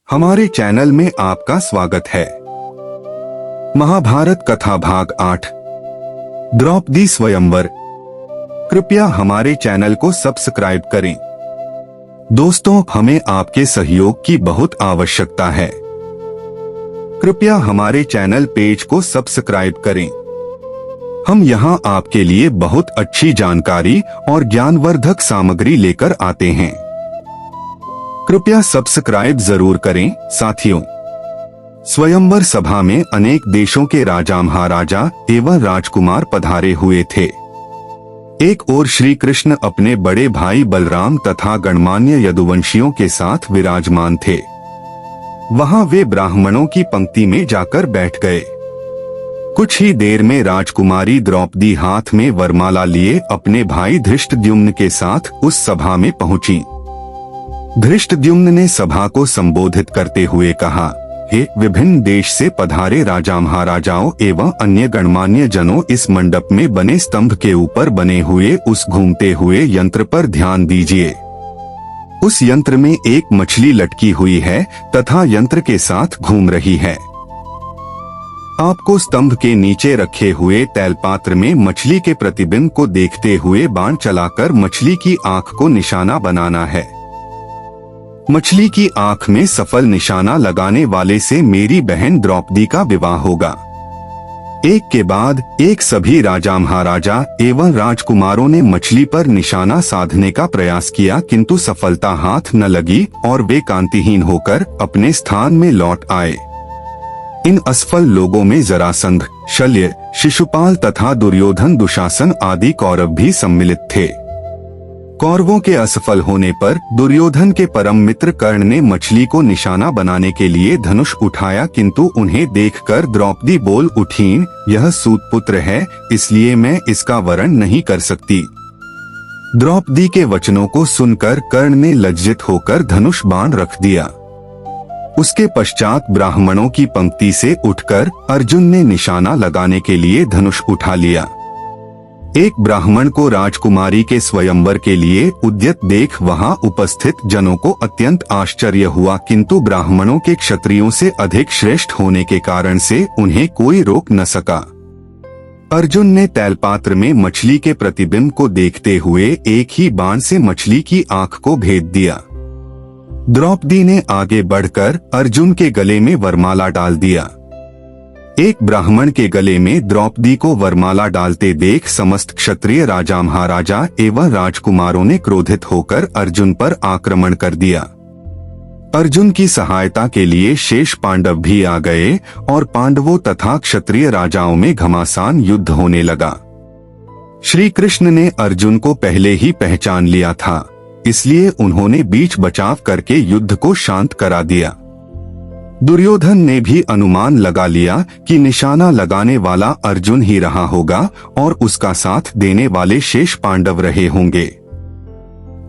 हमारे चैनल में आपका स्वागत है। महाभारत कथा भाग 8 द्रौपदी स्वयंवर। कृपया हमारे चैनल को सब्सक्राइब करें। दोस्तों, हमें आपके सहयोग की बहुत आवश्यकता है। कृपया हमारे चैनल पेज को सब्सक्राइब करें। हम यहां आपके लिए बहुत अच्छी जानकारी और ज्ञानवर्धक सामग्री लेकर आते हैं। कृपया सब्सक्राइब जरूर करें। साथियों, स्वयंवर सभा में अनेक देशों के राजा महाराजा एवं राजकुमार पधारे हुए थे। एक ओर श्री कृष्ण अपने बड़े भाई बलराम तथा गणमान्य यदुवंशियों के साथ विराजमान थे। वहां वे ब्राह्मणों की पंक्ति में जाकर बैठ गए। कुछ ही देर में राजकुमारी द्रौपदी हाथ में वरमाला लिए अपने भाई धृष्टद्युम्न के साथ उस सभा में पहुंची। धृष्टद्युम्न ने सभा को संबोधित करते हुए कहा, हे विभिन्न देश से पधारे राजा महाराजाओं एवं अन्य गणमान्य जनों, इस मंडप में बने स्तंभ के ऊपर बने हुए उस घूमते हुए यंत्र पर ध्यान दीजिए। उस यंत्र में एक मछली लटकी हुई है तथा यंत्र के साथ घूम रही है। आपको स्तंभ के नीचे रखे हुए तैलपात्र में मछली के प्रतिबिंब को देखते हुए बाण चलाकर मछली की आंख को निशाना बनाना है। मछली की आंख में सफल निशाना लगाने वाले से मेरी बहन द्रौपदी का विवाह होगा। एक के बाद एक सभी राजा महाराजा एवं राजकुमारों ने मछली पर निशाना साधने का प्रयास किया, किंतु सफलता हाथ न लगी और वे कांतिहीन होकर अपने स्थान में लौट आए। इन असफल लोगों में जरासंध, शल्य, शिशुपाल तथा दुर्योधन, दुशासन आदि कौरव भी सम्मिलित थे। कौरवों के असफल होने पर दुर्योधन के परम मित्र कर्ण ने मछली को निशाना बनाने के लिए धनुष उठाया, किंतु उन्हें देखकर द्रौपदी बोल उठीं, यह सूतपुत्र है, इसलिए मैं इसका वरण नहीं कर सकती। द्रौपदी के वचनों को सुनकर कर्ण ने लज्जित होकर धनुष बाण रख दिया। उसके पश्चात ब्राह्मणों की पंक्ति से उठकर अर्जुन ने निशाना लगाने के लिए धनुष उठा लिया। एक ब्राह्मण को राजकुमारी के स्वयंवर के लिए उद्यत देख वहां उपस्थित जनों को अत्यंत आश्चर्य हुआ, किंतु ब्राह्मणों के क्षत्रियों से अधिक श्रेष्ठ होने के कारण से उन्हें कोई रोक न सका। अर्जुन ने तैलपात्र में मछली के प्रतिबिंब को देखते हुए एक ही बाण से मछली की आंख को भेद दिया। द्रौपदी ने आगे बढ़कर अर्जुन के गले में वरमाला डाल दिया। एक ब्राह्मण के गले में द्रौपदी को वरमाला डालते देख समस्त क्षत्रिय राजा महाराजा एवं राजकुमारों ने क्रोधित होकर अर्जुन पर आक्रमण कर दिया। अर्जुन की सहायता के लिए शेष पांडव भी आ गए और पांडवों तथा क्षत्रिय राजाओं में घमासान युद्ध होने लगा। श्री कृष्ण ने अर्जुन को पहले ही पहचान लिया था, इसलिए उन्होंने बीच बचाव करके युद्ध को शांत करा दिया। दुर्योधन ने भी अनुमान लगा लिया कि निशाना लगाने वाला अर्जुन ही रहा होगा और उसका साथ देने वाले शेष पांडव रहे होंगे।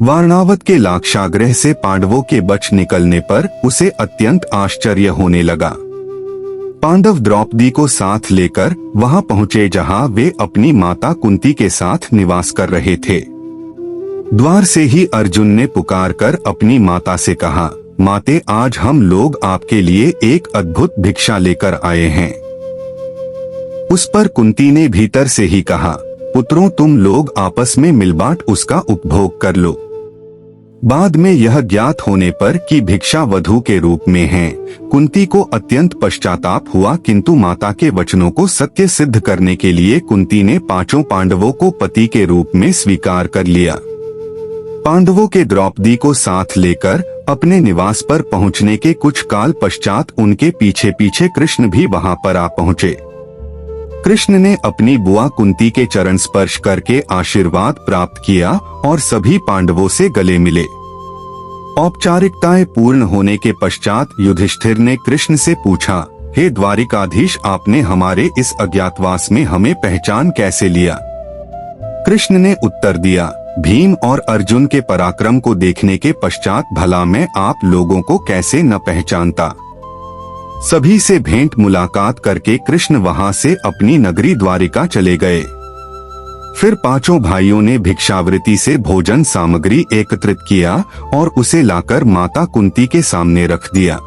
वारणावत के लाक्षागृह से पांडवों के बच निकलने पर उसे अत्यंत आश्चर्य होने लगा। पांडव द्रौपदी को साथ लेकर वहां पहुंचे जहां वे अपनी माता कुंती के साथ निवास कर रहे थे। द्वार से ही अर्जुन ने पुकारकर अपनी माता से कहा, माते, आज हम लोग आपके लिए एक अद्भुत भिक्षा लेकर आए हैं। उस पर कुंती ने भीतर से ही कहा, पुत्रों, तुम लोग आपस में मिलबांट उसका उपभोग कर लो। बाद में यह ज्ञात होने पर कि भिक्षा वधू के रूप में है, कुंती को अत्यंत पश्चाताप हुआ, किंतु माता के वचनों को सत्य सिद्ध करने के लिए कुंती ने पांचों पांडवों को पति के रूप में स्वीकार कर लिया। पांडवों के द्रौपदी को साथ लेकर अपने निवास पर पहुंचने के कुछ काल पश्चात उनके पीछे पीछे कृष्ण भी वहां पर आ पहुंचे। कृष्ण ने अपनी बुआ कुंती के चरण स्पर्श करके आशीर्वाद प्राप्त किया और सभी पांडवों से गले मिले। औपचारिकताएं पूर्ण होने के पश्चात युधिष्ठिर ने कृष्ण से पूछा, हे द्वारिकाधीश, आपने हमारे इस अज्ञातवास में हमें पहचान कैसे लिया? कृष्ण ने उत्तर दिया, भीम और अर्जुन के पराक्रम को देखने के पश्चात भला मैं आप लोगों को कैसे न पहचानता। सभी से भेंट मुलाकात करके कृष्ण वहां से अपनी नगरी द्वारिका चले गए। फिर पांचों भाइयों ने भिक्षावृत्ति से भोजन सामग्री एकत्रित किया और उसे लाकर माता कुंती के सामने रख दिया।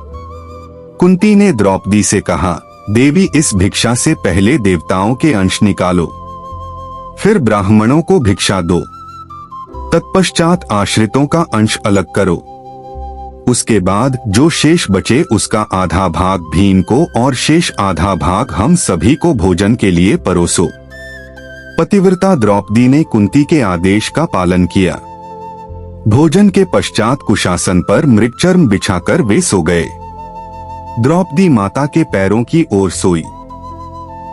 कुंती ने द्रौपदी से कहा, देवी इस भिक्षा से पहले देवताओं के अंश निकालो, फिर ब्राह्मणों को भिक्षा दो, तत्पश्चात आश्रितों का अंश अलग करो। उसके बाद जो शेष बचे उसका आधा भाग भीम को और शेष आधा भाग हम सभी को भोजन के लिए परोसो। पतिव्रता द्रौपदी ने कुंती के आदेश का पालन किया। भोजन के पश्चात कुशासन पर मृगचर्म बिछाकर वे सो गए। द्रौपदी माता के पैरों की ओर सोई।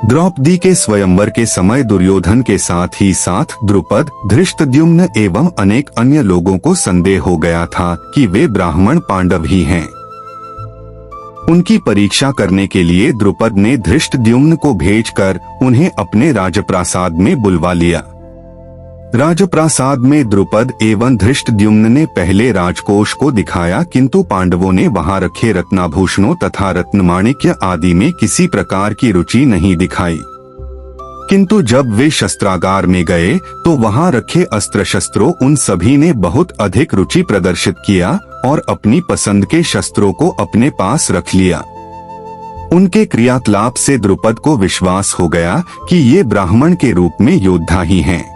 द्रौपदी के स्वयंवर के समय दुर्योधन के साथ ही साथ द्रुपद, धृष्टद्युम्न एवं अनेक अन्य लोगों को संदेह हो गया था कि वे ब्राह्मण पांडव ही हैं। उनकी परीक्षा करने के लिए द्रुपद ने धृष्टद्युम्न को भेजकर उन्हें अपने राजप्रासाद में बुलवा लिया। राजप्रासाद में द्रुपद एवं धृष्टद्युम्न ने पहले राजकोष को दिखाया, किंतु पांडवों ने वहां रखे रत्नाभूषणों तथा रत्नमाणिक्य आदि में किसी प्रकार की रुचि नहीं दिखाई। किंतु जब वे शस्त्रागार में गए तो वहां रखे अस्त्र शस्त्रों उन सभी ने बहुत अधिक रुचि प्रदर्शित किया और अपनी पसंद के शस्त्रों को अपने पास रख लिया। उनके क्रियाकलाप से द्रुपद को विश्वास हो गया कि ये ब्राह्मण के रूप में योद्धा ही हैं।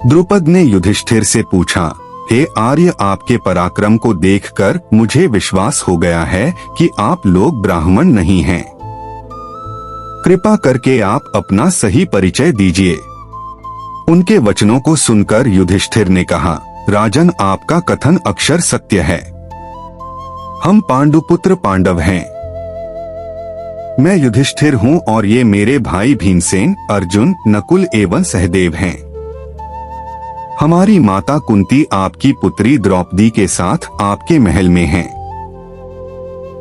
द्रुपद ने युधिष्ठिर से पूछा, हे आर्य, आपके पराक्रम को देखकर मुझे विश्वास हो गया है कि आप लोग ब्राह्मण नहीं हैं। कृपा करके आप अपना सही परिचय दीजिए। उनके वचनों को सुनकर युधिष्ठिर ने कहा, राजन, आपका कथन अक्षर सत्य है। हम पांडुपुत्र पांडव हैं। मैं युधिष्ठिर हूँ और ये मेरे भाई भीमसेन, अर्जुन, नकुल एवं सहदेव हैं। हमारी माता कुंती आपकी पुत्री द्रौपदी के साथ आपके महल में हैं।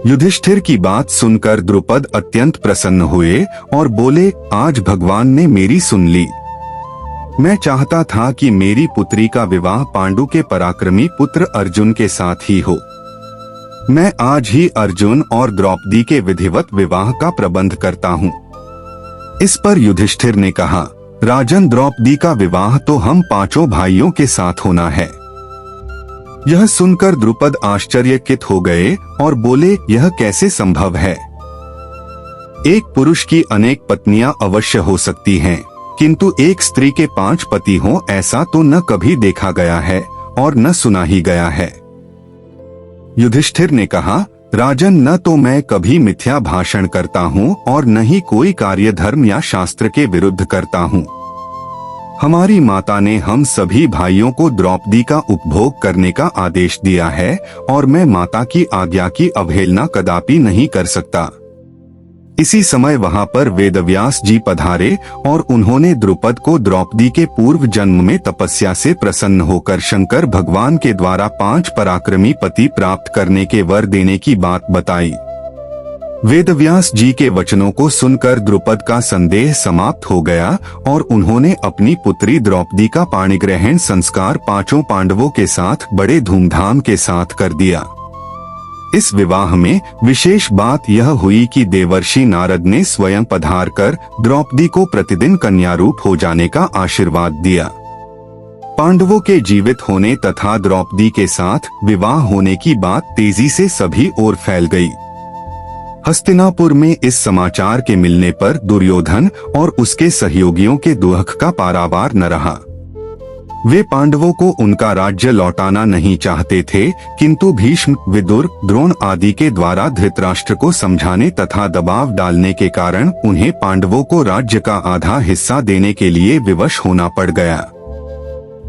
युधिष्ठिर की बात सुनकर द्रुपद अत्यंत प्रसन्न हुए और बोले, आज भगवान ने मेरी सुन ली। मैं चाहता था कि मेरी पुत्री का विवाह पांडु के पराक्रमी पुत्र अर्जुन के साथ ही हो। मैं आज ही अर्जुन और द्रौपदी के विधिवत विवाह का प्रबंध करता हूँ। इस पर युधिष्ठिर ने कहा, राजन, द्रौपदी का विवाह तो हम पांचों भाइयों के साथ होना है। यह सुनकर द्रुपद आश्चर्यचकित हो गए और बोले, यह कैसे संभव है? एक पुरुष की अनेक पत्नियां अवश्य हो सकती हैं, किंतु एक स्त्री के 5 पति हों ऐसा तो न कभी देखा गया है और न सुना ही गया है। युधिष्ठिर ने कहा, राजन, न तो मैं कभी मिथ्या भाषण करता हूँ और न ही कोई कार्य धर्म या शास्त्र के विरुद्ध करता हूँ। हमारी माता ने हम सभी भाइयों को द्रौपदी का उपभोग करने का आदेश दिया है और मैं माता की आज्ञा की अवहेलना कदापि नहीं कर सकता। इसी समय वहां पर वेदव्यास जी पधारे और उन्होंने द्रुपद को द्रौपदी के पूर्व जन्म में तपस्या से प्रसन्न होकर शंकर भगवान के द्वारा 5 पराक्रमी पति प्राप्त करने के वर देने की बात बताई। वेदव्यास जी के वचनों को सुनकर द्रुपद का संदेह समाप्त हो गया और उन्होंने अपनी पुत्री द्रौपदी का पाणिग्रहण संस्कार 5 पांडवों के साथ बड़े धूमधाम के साथ कर दिया। इस विवाह में विशेष बात यह हुई कि देवर्षि नारद ने स्वयं पधार कर द्रौपदी को प्रतिदिन कन्या रूप हो जाने का आशीर्वाद दिया। पांडवों के जीवित होने तथा द्रौपदी के साथ विवाह होने की बात तेजी से सभी ओर फैल गई। हस्तिनापुर में इस समाचार के मिलने पर दुर्योधन और उसके सहयोगियों के दुख का पारावार न रहा। वे पांडवों को उनका राज्य लौटाना नहीं चाहते थे, किंतु भीष्म, विदुर, द्रोण आदि के द्वारा धृतराष्ट्र को समझाने तथा दबाव डालने के कारण उन्हें पांडवों को राज्य का आधा हिस्सा देने के लिए विवश होना पड़ गया।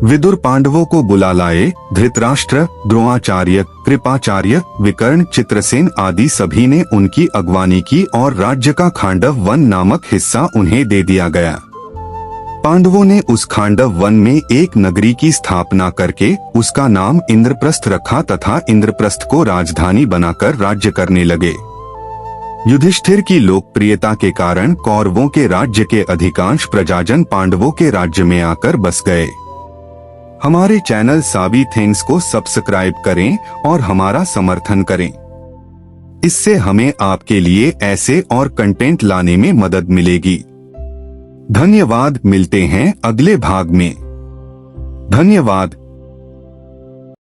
विदुर पांडवों को बुला लाए। धृतराष्ट्र, द्रोणाचार्य, कृपाचार्य, विकर्ण, चित्रसेन आदि सभी ने उनकी अगवानी की और राज्य का खांडव वन नामक हिस्सा उन्हें दे दिया गया। पांडवों ने उस खांडव वन में एक नगरी की स्थापना करके उसका नाम इंद्रप्रस्थ रखा तथा इंद्रप्रस्थ को राजधानी बनाकर राज्य करने लगे। युधिष्ठिर की लोकप्रियता के कारण कौरवों के राज्य के अधिकांश प्रजाजन पांडवों के राज्य में आकर बस गए। हमारे चैनल सावी थिंग्स को सब्सक्राइब करें और हमारा समर्थन करें। इससे हमें आपके लिए ऐसे और कंटेंट लाने में मदद मिलेगी। धन्यवाद। मिलते हैं अगले भाग में। धन्यवाद।